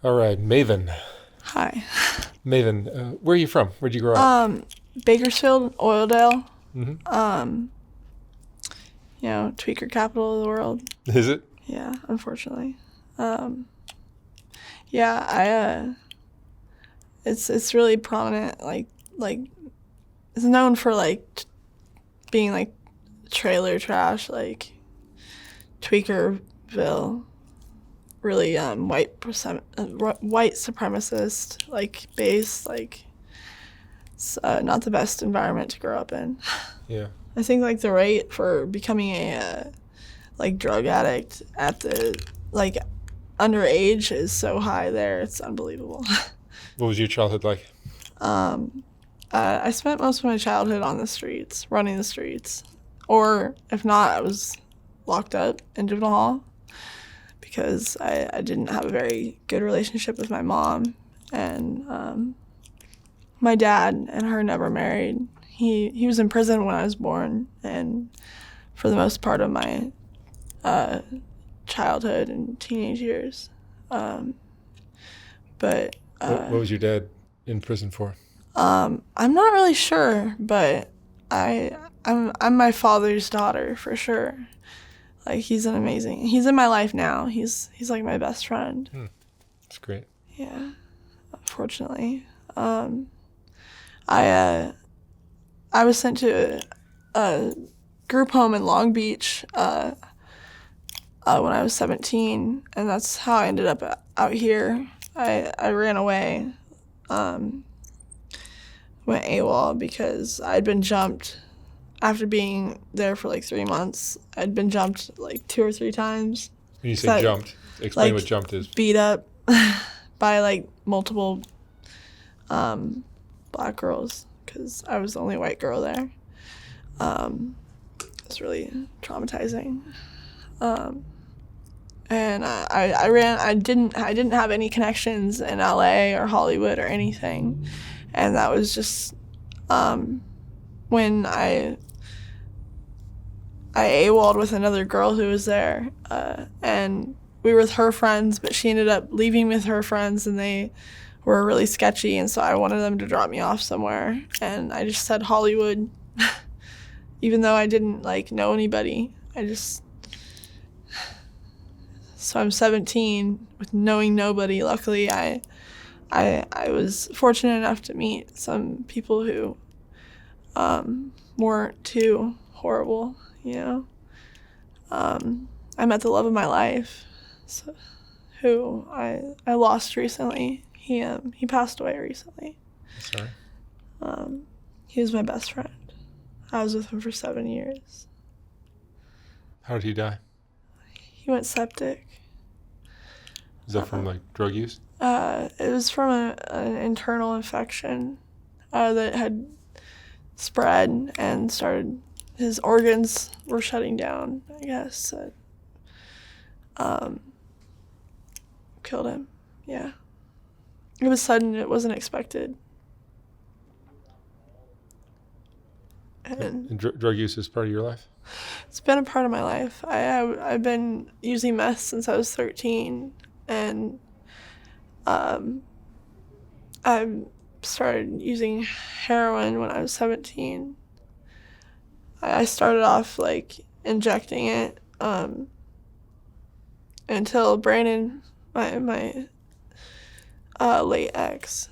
All right, Maven. Hi. Maven, where are you from? Where'd you grow up? Bakersfield, Oildale, Hmm. um, tweaker capital of the world. Is it? Yeah, unfortunately. Um, yeah, it's really prominent. Like it's known for being like trailer trash, like Tweakerville. Really white supremacist like base like it's not the best environment to grow up in. Yeah. I think like the rate for becoming a like drug addict at the like underage is so high there. It's unbelievable. What was your childhood like? I spent most of my childhood on the streets, running the streets, or if not, I was locked up in juvenile hall because I didn't have a very good relationship with my mom, and my dad and her never married. He was in prison when I was born, and for the most part of my uh, childhood and teenage years. Um, but What was your dad in prison for? I'm not really sure, but I'm my father's daughter for sure. Like he's in my life now. He's like my best friend. That's great. Yeah, unfortunately. I uh, I was sent to a group home in Long Beach when I was 17, and that's how I ended up out here. I ran away, um, went AWOL because I'd been jumped after being there for like 3 months. I'd been jumped like 2 or 3 times. When you So say I, jumped, explain what like jumped is. beat up by like multiple um, black girls because I was the only white girl there. It's really traumatizing. Um, and I ran. I didn't have any connections in LA or Hollywood or anything, and that was just when I AWOL'd with another girl who was there, and we were with her friends, but she ended up leaving with her friends, and they were really sketchy, and so I wanted them to drop me off somewhere, and I just said Hollywood, even though I didn't like know anybody. So I'm 17 with knowing nobody. Luckily, I was fortunate enough to meet some people who weren't too horrible, you know. I met the love of my life, so, who I lost recently. He passed away recently. Sorry. He was my best friend. I was with him for 7 years. How did he die? He went septic. Is that from like drug use? It was from an internal infection that had spread and started. His organs were shutting down. I guess that killed him. Yeah, it was sudden. It wasn't expected. And And drug use is part of your life? it's been a part of my life. I've been using meth since I was 13, and um, I started using heroin when I was 17. I started off like injecting it until Brandon, my late ex,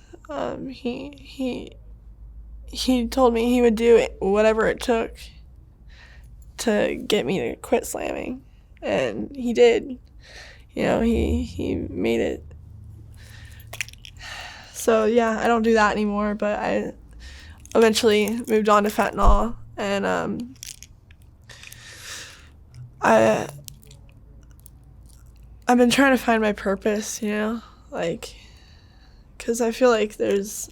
he told me he would do whatever it took to get me to quit slamming, and he did. You know, he made it. So yeah, I don't do that anymore. But I eventually moved on to fentanyl, and I I've been trying to find my purpose. You know, like, because I feel like there's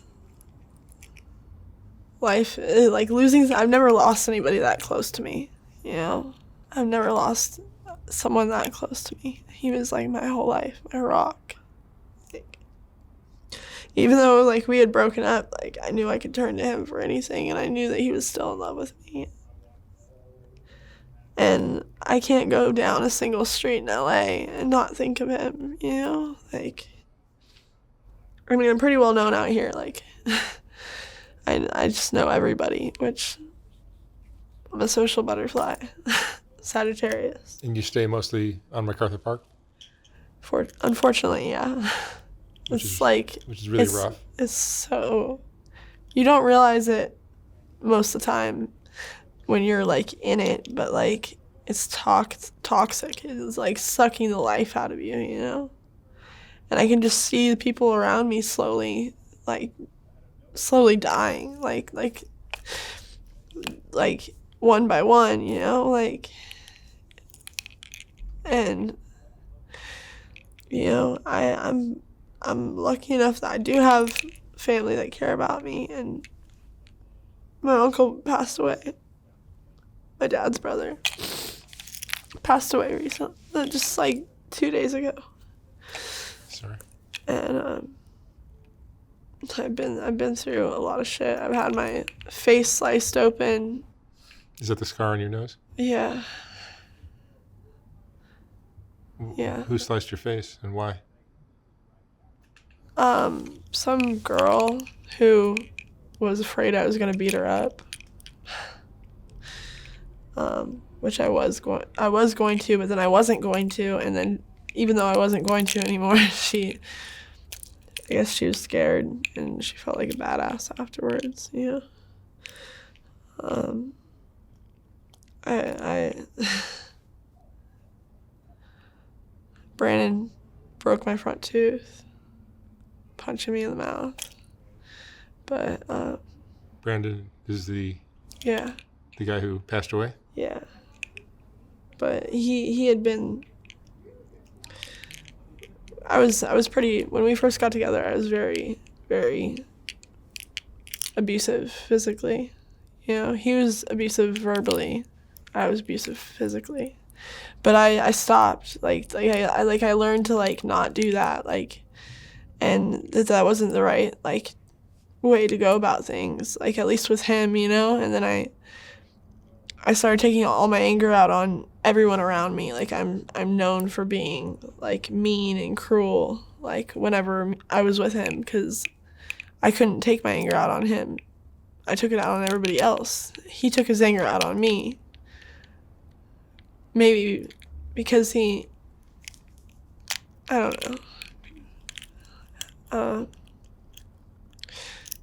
life like losing. I've never lost anybody that close to me. You know, I've never lost someone that close to me. He was like my whole life, my rock. Like, even though like we had broken up, like I knew I could turn to him for anything, and I knew that he was still in love with me. And I can't go down a single street in LA and not think of him, you know? Like, I mean, I'm pretty well known out here. Like, I just know everybody, which I'm a social butterfly. Sagittarius. And you stay mostly on MacArthur Park, Unfortunately, yeah. which It's is like, which is really it's, rough. it's so, you don't realize it most of the time when you're like in it, but like it's toxic. It's like sucking the life out of you, you know? And I can just see the people around me slowly dying, like one by one, you know, like, and you know, I'm lucky enough that I do have family that care about me, and my uncle passed away. My dad's brother passed away recently, just like 2 days ago. Sorry. And I've been through a lot of shit. I've had my face sliced open. Is that the scar on your nose? Yeah. Yeah. Who sliced your face and why? Some girl who was afraid I was gonna beat her up. Which I was going to, but then I wasn't going to, and then even though I wasn't going to anymore, I guess she was scared and she felt like a badass afterwards, you know. Brandon broke my front tooth, punching me in the mouth. But Brandon is the yeah, guy who passed away? yeah. But he had been. I was pretty, when we first got together, I was very, very abusive physically. You know, he was abusive verbally. I was abusive physically. But I stopped. I learned to like not do that. Like, and that wasn't the right like way to go about things. Like, at least with him, you know. And then I started taking all my anger out on everyone around me. Like, I'm known for being like mean and cruel. Like, whenever I was with him, because I couldn't take my anger out on him. I took it out on everybody else. He took his anger out on me. Maybe because I don't know.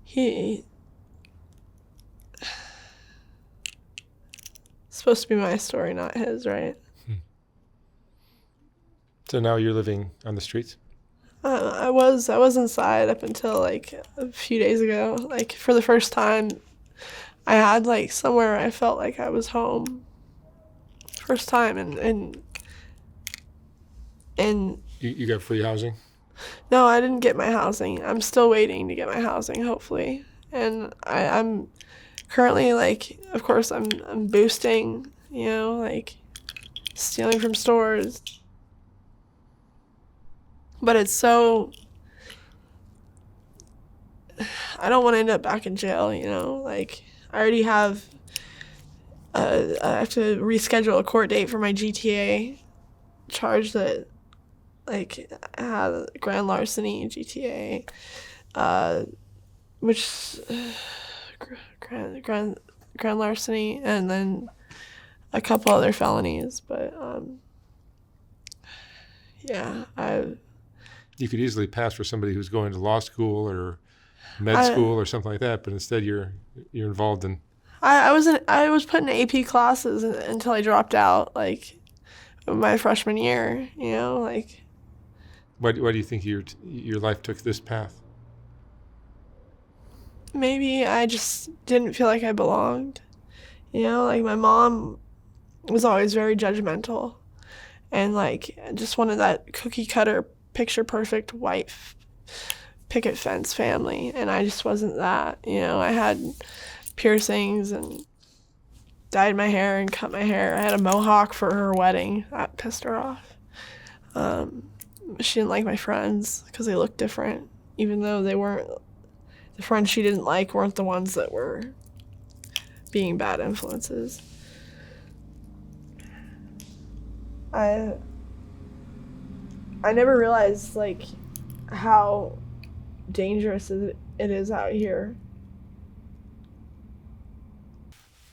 He it's supposed to be my story, not his, right? So now you're living on the streets? I was inside up until like a few days ago. Like, for the first time, I had like somewhere I felt like I was home. First time, and You got free housing? no, I didn't get my housing. I'm still waiting to get my housing, hopefully. And I'm currently, like, of course, I'm boosting, you know, like stealing from stores. But it's so, I don't want to end up back in jail, you know. Like, I already have, I have to reschedule a court date for my GTA charge that, like, had grand larceny GTA, which grand larceny, and then a couple other felonies. But yeah, You could easily pass for somebody who's going to law school or med school or something like that, but instead you're involved in. I was put in AP classes until I dropped out, like, my freshman year. You know, like. Why do you think your life took this path? Maybe I just didn't feel like I belonged. You know, like, my mom was always very judgmental, and like just wanted that cookie cutter, picture perfect white picket fence family, and I just wasn't that. You know, I had piercings and dyed my hair and cut my hair. I had a mohawk for her wedding. That pissed her off. She didn't like my friends because they looked different, even though they weren't. The friends she didn't like weren't the ones that were being bad influences. I never realized, like, how dangerous it is out here.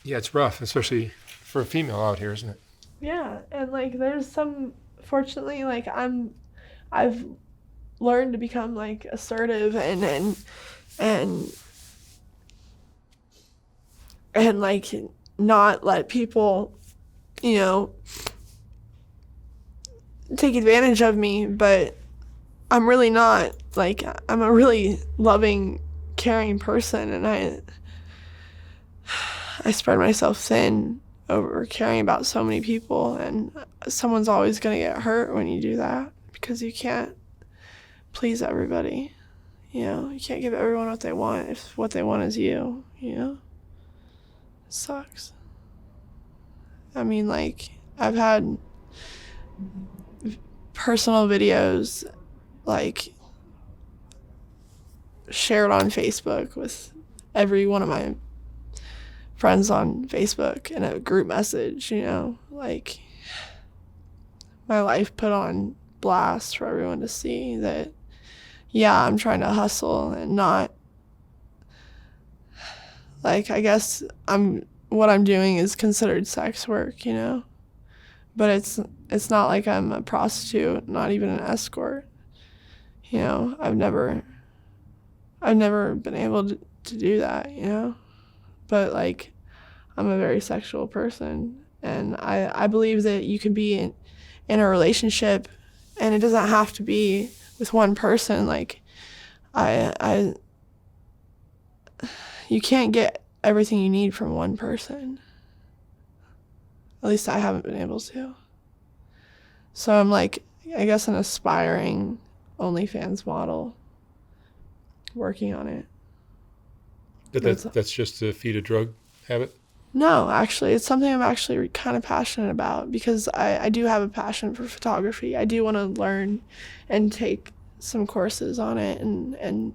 Yeah, it's rough, especially for a female out here, isn't it? Yeah, and like there's some, fortunately, like I've learned to become like assertive and like not let people, you know, take advantage of me, but I'm really not. Like, I'm a really loving, caring person, and I spread myself thin over caring about so many people, and someone's always going to get hurt when you do that, because you can't please everybody. You know, you can't give everyone what they want if what they want is you, you know? It sucks. I mean, like, I've had personal videos, like, shared on Facebook with every one of my friends on Facebook in a group message, you know? Like, my life put on blast for everyone to see that, yeah, I'm trying to hustle and not, like, I guess what I'm doing is considered sex work, you know? But it's not like I'm a prostitute, not even an escort. You know, I've never been able to do that, you know? But, like, I'm a very sexual person, and I believe that you can be in a relationship, and it doesn't have to be with one person. Like, you can't get everything you need from one person. At least I haven't been able to. So I'm, like, I guess an aspiring OnlyFans model, working on it. But that's just to feed a drug habit? No, actually, it's something I'm actually kind of passionate about, because I do have a passion for photography. I do want to learn and take some courses on it and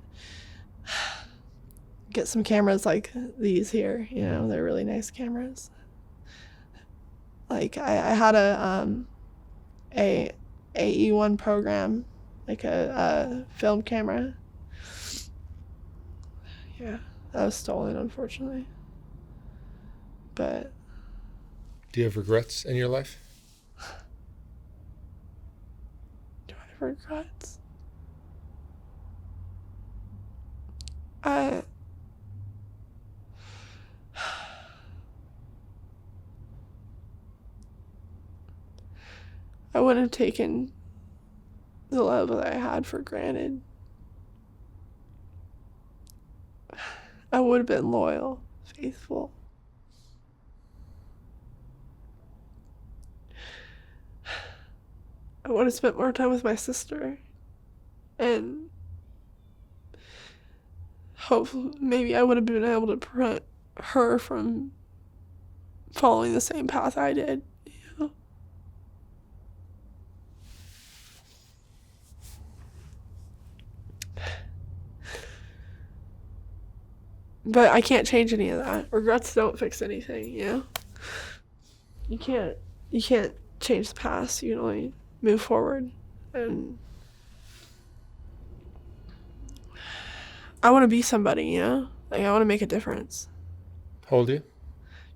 get some cameras like these here. You know, they're really nice cameras. Like, I had a AE1 program, like a film camera. Yeah, that was stolen, unfortunately. But Do you have regrets in your life? do I have regrets? I wouldn't have taken the love that I had for granted. I would have been loyal, faithful. I would have spent more time with my sister, and hopefully maybe I would have been able to prevent her from following the same path I did, you know? But I can't change any of that. Regrets don't fix anything, you know? You can't change the past. You can only move forward. And I want to be somebody, you know? Like, I want to make a difference. How old are you?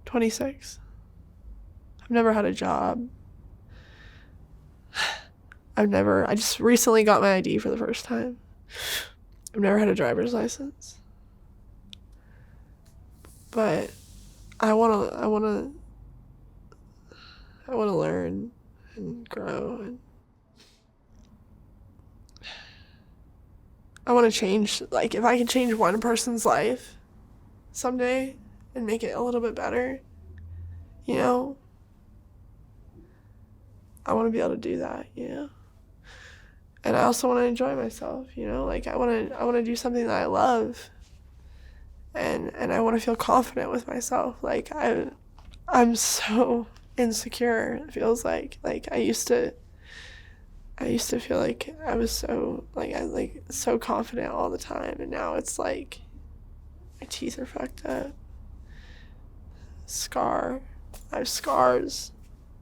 26. I've never had a job. I just recently got my ID for the first time. I've never had a driver's license. But I want to learn and grow, and I want to change. Like, if I can change one person's life someday and make it a little bit better, you know, I want to be able to do that, you know. And I also want to enjoy myself, you know. Like, I want to do something that I love, and I want to feel confident with myself. Like, I'm so insecure, it feels like I used to feel like I was so so confident all the time, and now it's like my teeth are fucked up. I have scars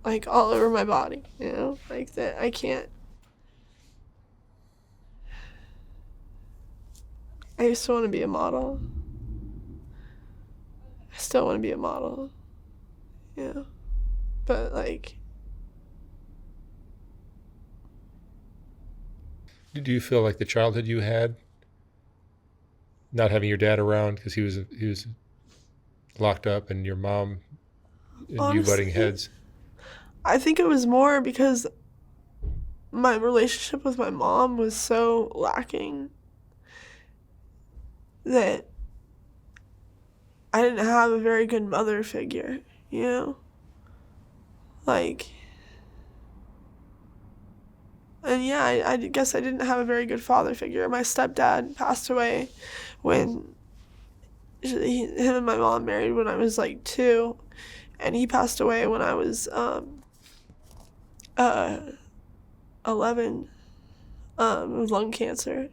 like all over my body, you know, like that I can't. I used to want to be a model. I still want to be a model. Yeah. But, like, Do you feel like the childhood you had, not having your dad around because he was locked up, and your mom and you butting honestly, heads? I think it was more because my relationship with my mom was so lacking that I didn't have a very good mother figure, you know? Like, and yeah, I guess I didn't have a very good father figure. My stepdad passed away when him and my mom married when I was like 2, and he passed away when I was 11 with lung cancer.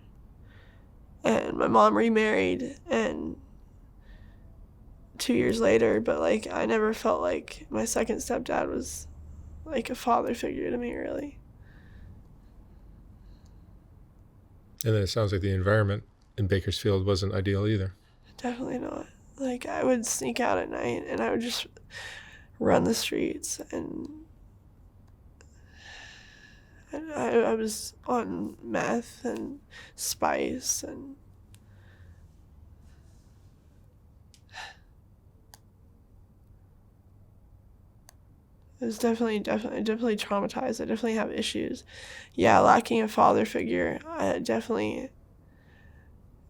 And my mom remarried, and 2 years later, but like I never felt like my second stepdad was like a father figure to me, really. And then it sounds like the environment in Bakersfield wasn't ideal either. Definitely not. Like, I would sneak out at night and I would just run the streets, and I was on meth and spice, and it was definitely traumatized. I definitely have issues. Yeah, lacking a father figure, I definitely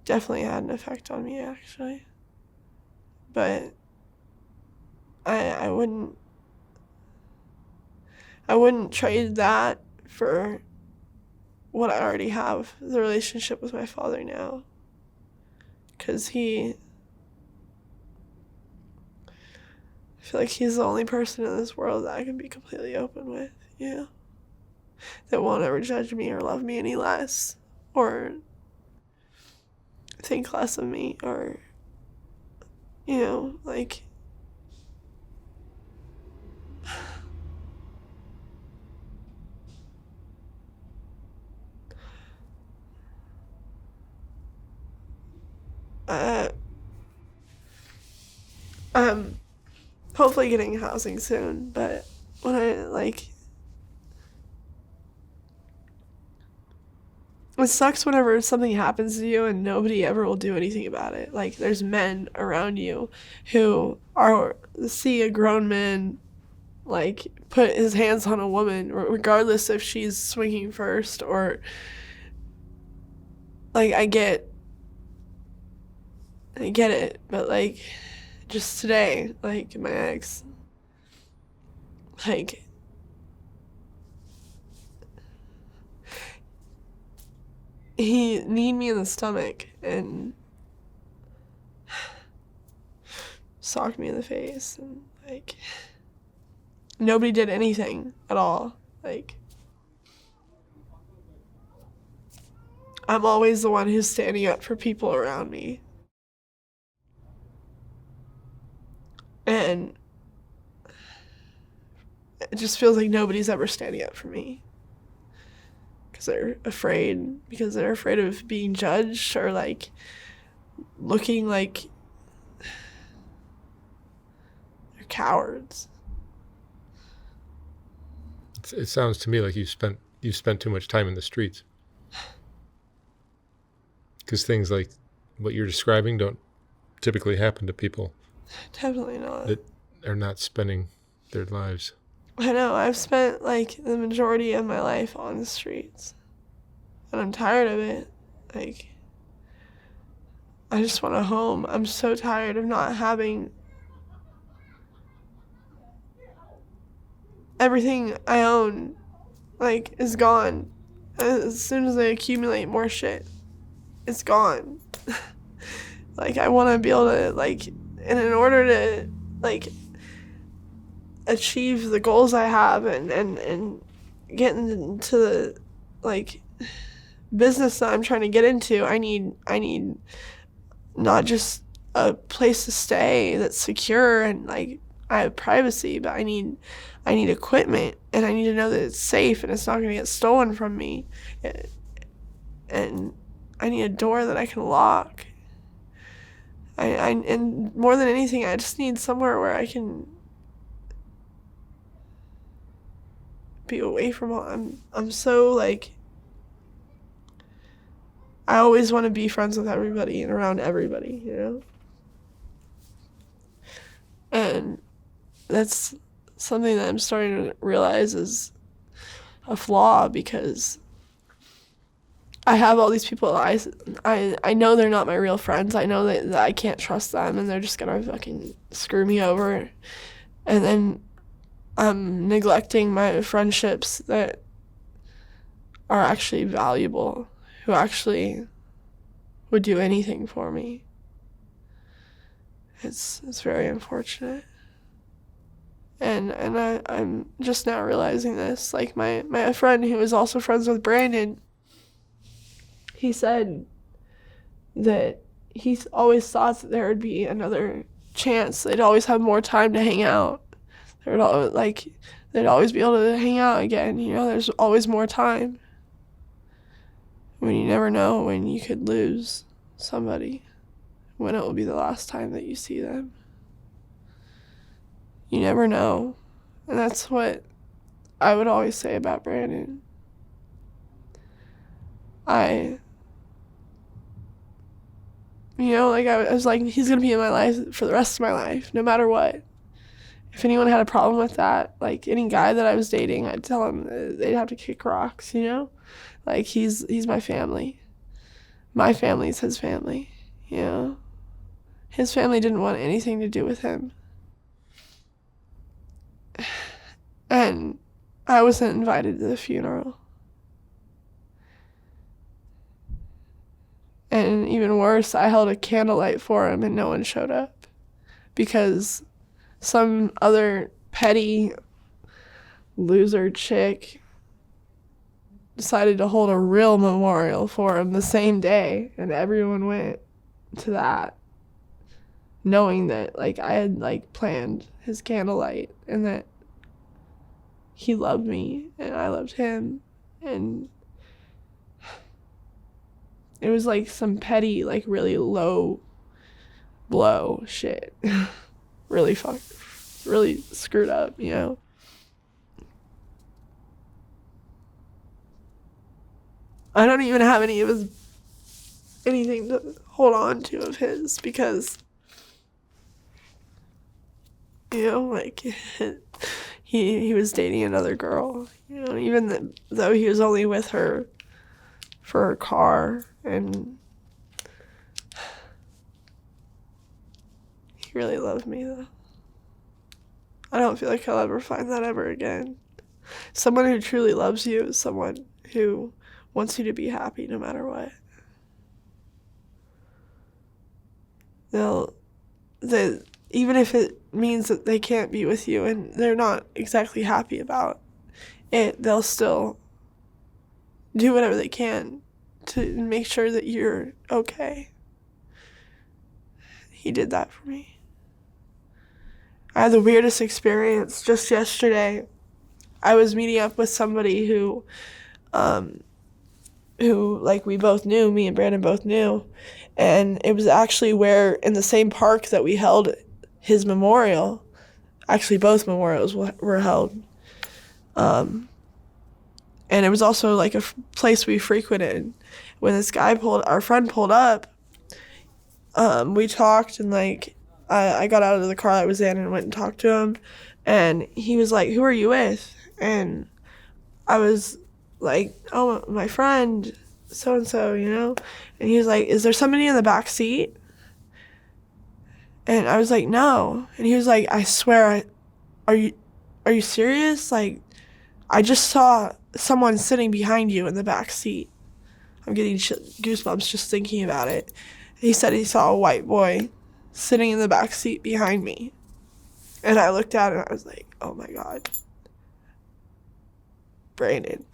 had an effect on me, actually. But I wouldn't trade that for what I already have, the relationship with my father now. Because I feel like he's the only person in this world that I can be completely open with, you know? That won't ever judge me or love me any less, or think less of me, or, you know, like, I'm hopefully getting housing soon, but when it sucks whenever something happens to you and nobody ever will do anything about it. Like, there's men around you who see a grown man, like, put his hands on a woman, regardless if she's swinging first, or, like, I get it, but, like, just today, like, my ex, like, he kneed me in the stomach and socked me in the face, and, like, nobody did anything at all. Like, I'm always the one who's standing up for people around me. And it just feels like nobody's ever standing up for me. Because they're afraid of being judged, or, like, looking like they're cowards. It sounds to me like you spent too much time in the streets. Because things like what you're describing don't typically happen to people Definitely not. that are not spending their lives. I know, I've spent, like, the majority of my life on the streets. And I'm tired of it. Like, I just want a home. I'm so tired of not having everything I own, like, is gone. As soon as I accumulate more shit, it's gone. Like, I want to be able to, like, and in order to, like, achieve the goals I have, and get into the, like, business that I'm trying to get into, I need not just a place to stay that's secure and, like, I have privacy, but I need equipment, and I need to know that it's safe and it's not going to get stolen from me. And I need a door that I can lock, And more than anything, I just need somewhere where I can be away from all. I'm so like, I always want to be friends with everybody and around everybody, you know? And that's something that I'm starting to realize is a flaw, because I have all these people I know they're not my real friends. I know that I can't trust them, and they're just gonna fucking screw me over. And then I'm neglecting my friendships that are actually valuable, who actually would do anything for me. It's very unfortunate. And I'm just now realizing this. Like my friend who was also friends with Brandon, he said that he's always thought that there would be another chance. They'd always have more time to hang out. They'd always be able to hang out again. You know, there's always more time. When you never know when you could lose somebody, when it will be the last time that you see them. You never know. And that's what I would always say about Brandon. I was like, he's gonna be in my life for the rest of my life, no matter what. If anyone had a problem with that, like any guy that I was dating, I'd tell him they'd have to kick rocks, you know? Like he's my family. My family's his family, you know? His family didn't want anything to do with him. And I wasn't invited to the funeral. And even worse, I held a candlelight for him and no one showed up because some other petty loser chick decided to hold a real memorial for him the same day, and everyone went to that knowing that like I had like planned his candlelight and that he loved me and I loved him, and it was like some petty, like really low blow shit. really screwed up, you know? I don't even have anything to hold on to of his because, you know, like he was dating another girl, you know, even though he was only with her for her car, and he really loved me though. I don't feel like I'll ever find that ever again. Someone who truly loves you is someone who wants you to be happy no matter what. Even if it means that they can't be with you and they're not exactly happy about it, they'll still do whatever they can to make sure that you're okay. He did that for me. I had the weirdest experience just yesterday. I was meeting up with somebody who like we both knew, me and Brandon both knew, and it was actually where in the same park that we held his memorial, actually both memorials were held, and it was also like a place we frequented. When this guy our friend pulled up, we talked, and like I got out of the car I was in and went and talked to him, and he was like, "Who are you with?" And I was like, "Oh, my friend so and so, you know?" And he was like, "Is there somebody in the back seat?" And I was like, "No." And he was like, "I swear, are you serious? Like, I just saw someone sitting behind you in the back seat." I'm getting goosebumps just thinking about it. He said he saw a white boy sitting in the back seat behind me. And I looked at it and I was like, oh my God. Brandon.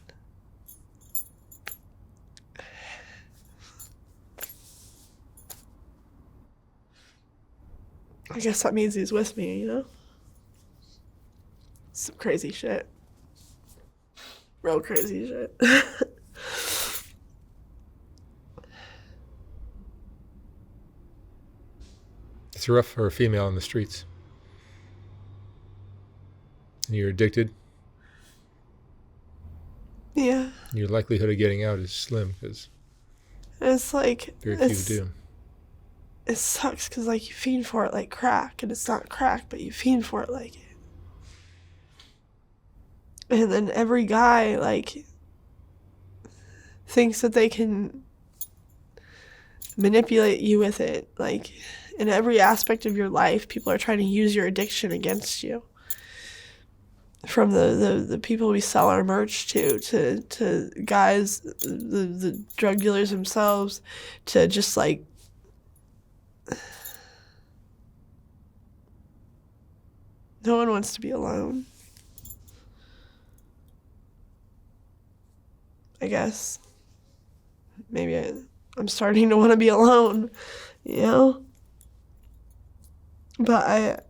I guess that means he's with me, you know? Some crazy shit. Real crazy shit. It's rough for a female in the streets. And you're addicted. Yeah. Your likelihood of getting out is slim because It's like, very few do. it sucks because, like, you fiend for it like crack, and it's not crack, but you fiend for it like it. And then every guy, like, thinks that they can manipulate you with it. Like, in every aspect of your life, people are trying to use your addiction against you. From the people we sell our merch to guys, the drug dealers themselves, to just, like, no one wants to be alone. I guess. Maybe I'm starting to want to be alone, you know? But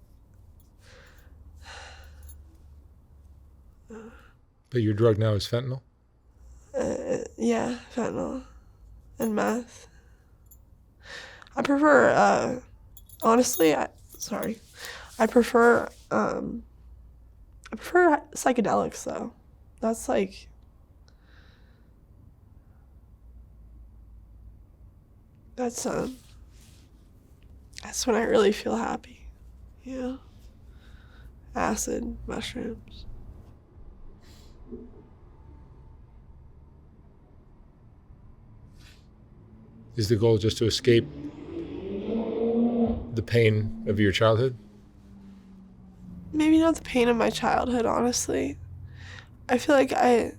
But your drug now is fentanyl? yeah, fentanyl and meth. I prefer, honestly, I prefer psychedelics, though. That's like, that's when I really feel happy. Yeah. Acid, mushrooms. Is the goal just to escape the pain of your childhood? Maybe not the pain of my childhood, honestly. I feel like I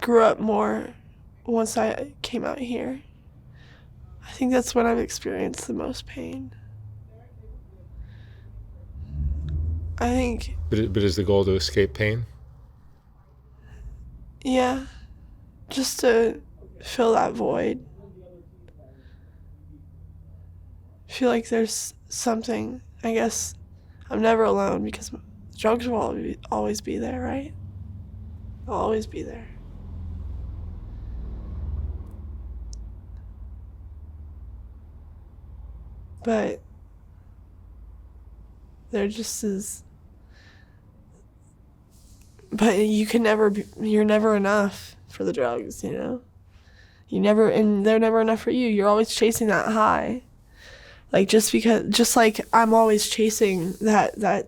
grew up more once I came out here. I think that's when I've experienced the most pain. I think, But is the goal to escape pain? yeah, just to fill that void. Feel like there's something. I guess I'm never alone because drugs will always be there, right? They'll always be there. But they're just as. But you can never be, you're never enough for the drugs, you know? And they're never enough for you. You're always chasing that high. Like, just like I'm always chasing that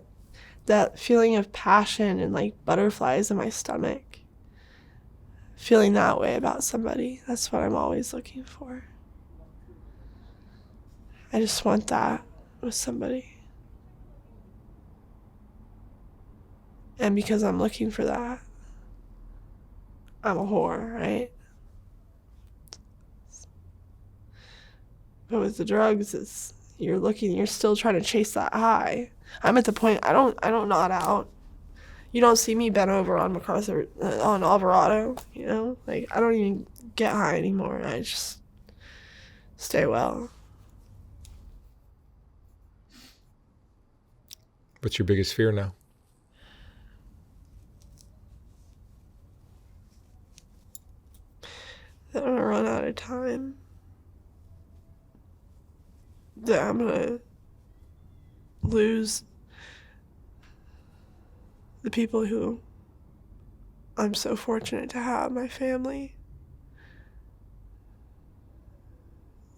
feeling of passion and, like, butterflies in my stomach. Feeling that way about somebody. That's what I'm always looking for. I just want that with somebody. And because I'm looking for that, I'm a whore, right? But with the drugs, it's you're still trying to chase that high. I'm at the point I don't nod out. You don't see me bent over on MacArthur on Alvarado, you know? Like, I don't even get high anymore. I just stay well. What's your biggest fear now? That I'm gonna run out of time. That I'm gonna lose the people who I'm so fortunate to have, my family,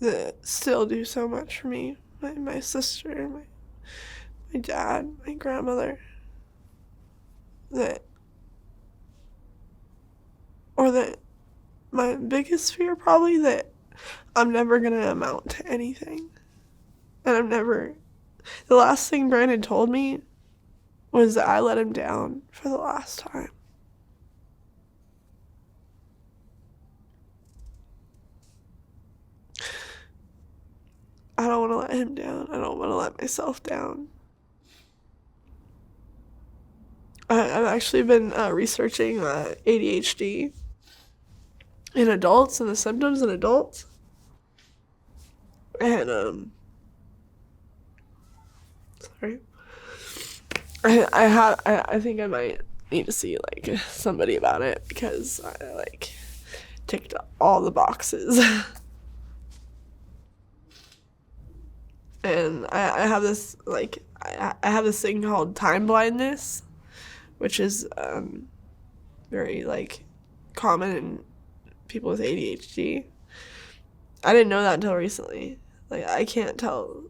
that still do so much for me. My sister, my dad, my grandmother. That my biggest fear probably that I'm never gonna amount to anything. And the last thing Brandon told me was that I let him down for the last time. I don't want to let him down. I don't want to let myself down. I've actually been researching ADHD in adults and the symptoms in adults. And, sorry. I think I might need to see, like, somebody about it because I, like, ticked all the boxes. And I have this, like, I have this thing called time blindness, which is very, like, common in people with ADHD. I didn't know that until recently. Like, I can't tell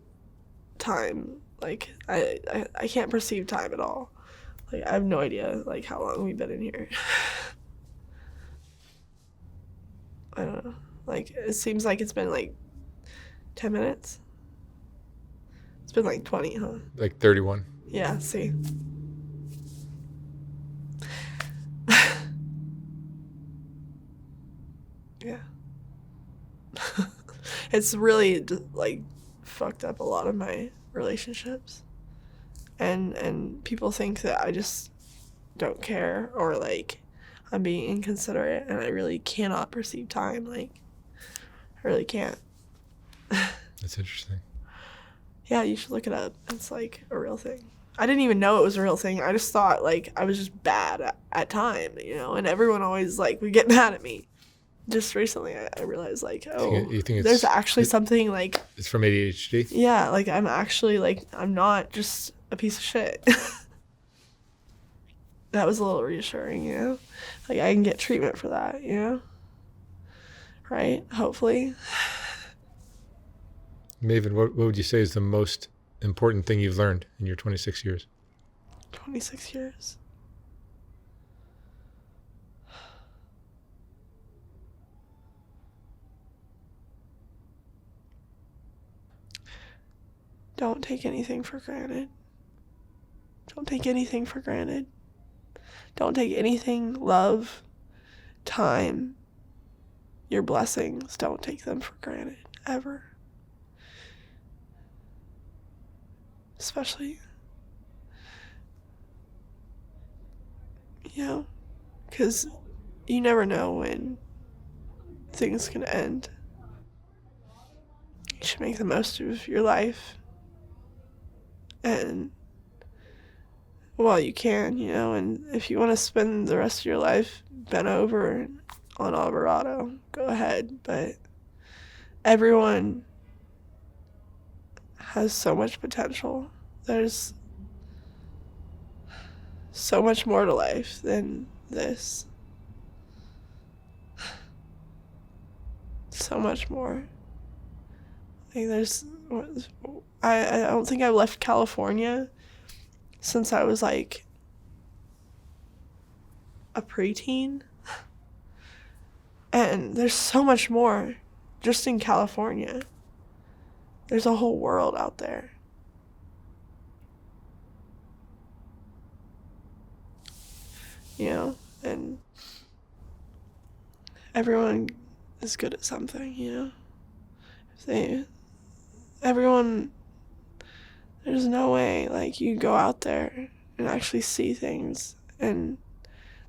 time. Like, I can't perceive time at all. Like, I have no idea, like, how long we've been in here. I don't know. Like, it seems like it's been, like, 10 minutes. It's been, like, 20, huh? Like 31. Yeah, see. Yeah. It's really, like, fucked up a lot of my relationships. And people think that I just don't care, or, like, I'm being inconsiderate, and I really cannot perceive time. Like, I really can't. That's interesting. Yeah, you should look it up. It's, like, a real thing. I didn't even know it was a real thing. I just thought, like, I was just bad at time, you know? And everyone always, like, would get mad at me. Just recently, I realized, like, You think there's actually something, like... It's from ADHD? Yeah, like, I'm actually, like, I'm not just a piece of shit. That was a little reassuring, you know? Like, I can get treatment for that, you know? Right? Hopefully. Maven, what would you say is the most important thing you've learned in your 26 years? 26 years. Don't take anything for granted. Don't take anything for granted. Don't take anything, love, time, your blessings. Don't take them for granted, ever. Especially, you know, because you never know when things can end. You should make the most of your life. And while you can, you know, and if you want to spend the rest of your life bent over on Alvarado, go ahead. But everyone has so much potential. There's so much more to life than this. So much more. Like, I don't think I've left California since I was, like, a preteen. And there's so much more just in California. There's a whole world out there. You know, and everyone is good at something, you know? Everyone, there's no way, like, you go out there and actually see things, and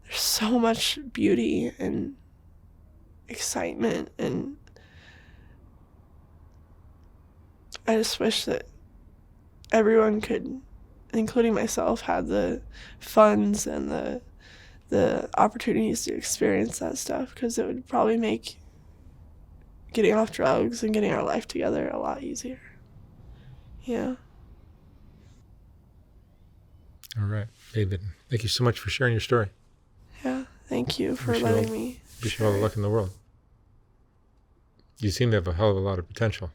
there's so much beauty and excitement, and I just wish that everyone could, including myself, had the funds and the opportunities to experience that stuff, because it would probably make getting off drugs and getting our life together a lot easier. Yeah. All right. Maven, thank you so much for sharing your story. Yeah. Thank you for letting me. Wish you all the luck in the world. You seem to have a hell of a lot of potential.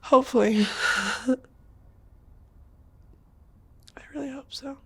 Hopefully. I really hope so.